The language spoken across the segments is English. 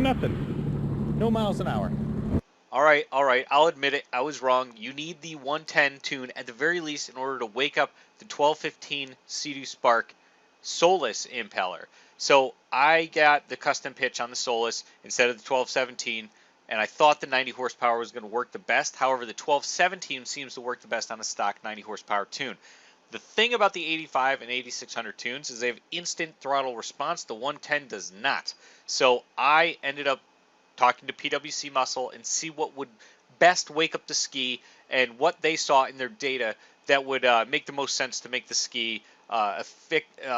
got nothing. No miles an hour. All right, I'll admit it. I was wrong. You need the 110 tune at the very least in order to wake up the 1215 Sea-Doo Spark Solus impeller. So I got the custom pitch on the Solus instead of the 1217, and I thought the 90 horsepower was going to work the best. However, the 1217 seems to work the best on a stock 90 horsepower tune. The thing about the 85 and 8600 tunes is they have instant throttle response. The 110 does not. So I ended up talking to PWC Muscle and see what would best wake up the ski and what they saw in their data that would make the most sense to make the ski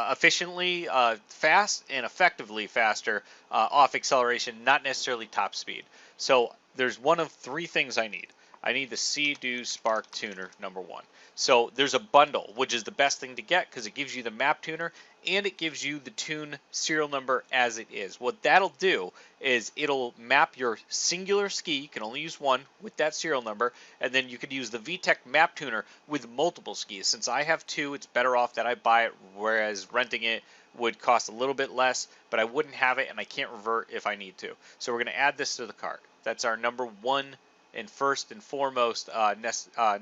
efficiently fast and effectively faster off acceleration, not necessarily top speed. So there's one of three things I need. I need the Sea-Doo Spark Tuner, number one. So there's a bundle, which is the best thing to get because it gives you the map tuner and it gives you the tune serial number as it is. What that'll do is it'll map your singular ski, you can only use one with that serial number, and then you could use the VTEC map tuner with multiple skis. Since I have two, it's better off that I buy it, whereas renting it would cost a little bit less, but I wouldn't have it and I can't revert if I need to. So we're going to add this to the cart. That's our number one and first and foremost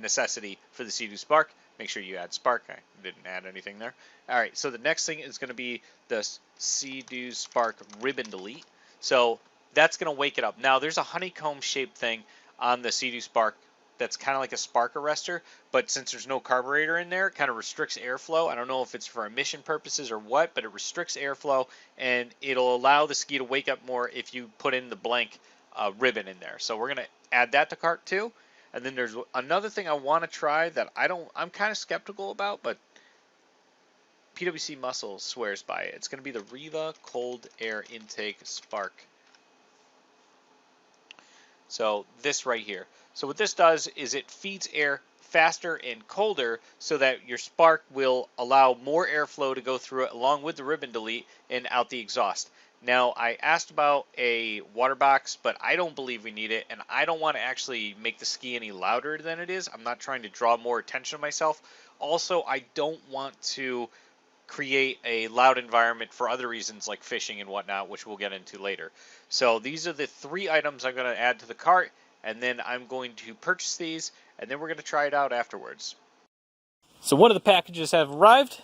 necessity for the Sea-Doo Spark. Make sure you add Spark. I didn't add anything there. All right, so the next thing is going to be the Sea-Doo Spark Ribbon Delete. So that's going to wake it up. Now, there's a honeycomb shaped thing on the Sea-Doo Spark that's kind of like a spark arrestor, but since there's no carburetor in there, it kind of restricts airflow. I don't know if it's for emission purposes or what, but it restricts airflow, and it'll allow the ski to wake up more if you put in the blank ribbon in there. So we're going to add that to cart too. And then there's another thing I want to try that I'm kind of skeptical about, but PWC Muscle swears by it. It's going to be the Riva Cold Air Intake Spark. So this right here. So what this does is it feeds air faster and colder so that your spark will allow more airflow to go through it along with the ribbon delete and out the exhaust. Now, I asked about a water box, but I don't believe we need it, and I don't want to actually make the ski any louder than it is. I'm not trying to draw more attention to myself. Also, I don't want to create a loud environment for other reasons like fishing and whatnot, which we'll get into later. So these are the three items I'm going to add to the cart, and then I'm going to purchase these, and then we're going to try it out afterwards. So one of the packages have arrived.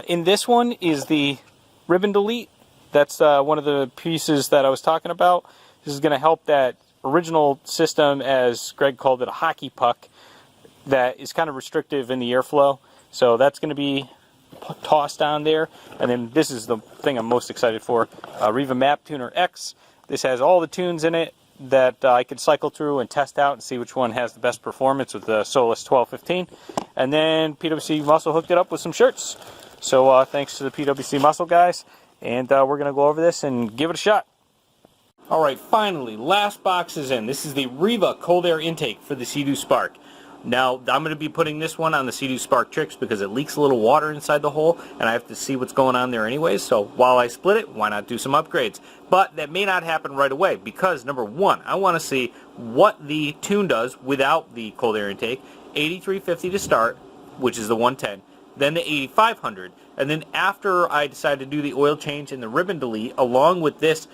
In this one is the ribbon delete. That's one of the pieces that I was talking about. This is going to help that original system, as Greg called it, a hockey puck, that is kind of restrictive in the airflow. So that's going to be tossed on there. And then this is the thing I'm most excited for, Riva Map Tuner X. This has all the tunes in it that I could cycle through and test out and see which one has the best performance with the Solus 1215. And then PWC Muscle hooked it up with some shirts. So thanks to the PWC Muscle guys. And we're going to go over this and give it a shot. Alright, finally, last box is in. This is the Riva Cold Air Intake for the Sea-Doo Spark. Now, I'm going to be putting this one on the Sea-Doo Spark Trixx because it leaks a little water inside the hole, and I have to see what's going on there anyways, so while I split it, why not do some upgrades? But that may not happen right away because, number one, I want to see what the tune does without the cold air intake. 8350 to start, which is the 110. Then the 8500, and then after I decide to do the oil change and the ribbon delete along with this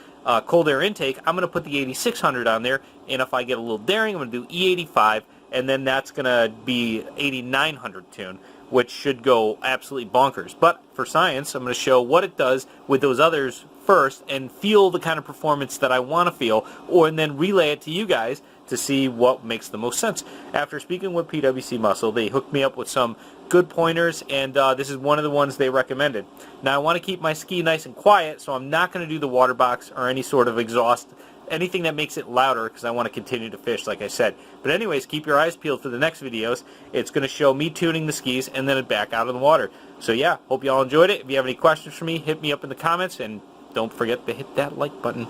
cold air intake, I'm going to put the 8600 on there, and if I get a little daring, I'm going to do E85, and then that's going to be 8900 tune, which should go absolutely bonkers. But for science, I'm going to show what it does with those others first and feel the kind of performance that I want to feel, and then relay it to you guys to see what makes the most sense. After speaking with PWC Muscle, they hooked me up with some good pointers, and this is one of the ones they recommended. Now, I want to keep my ski nice and quiet, so I'm not going to do the water box or any sort of exhaust, anything that makes it louder, because I want to continue to fish, like I said. But anyways, keep your eyes peeled for the next videos. It's going to show me tuning the skis and then back out of the water. So yeah, hope you all enjoyed it. If you have any questions for me, hit me up in the comments, and don't forget to hit that like button.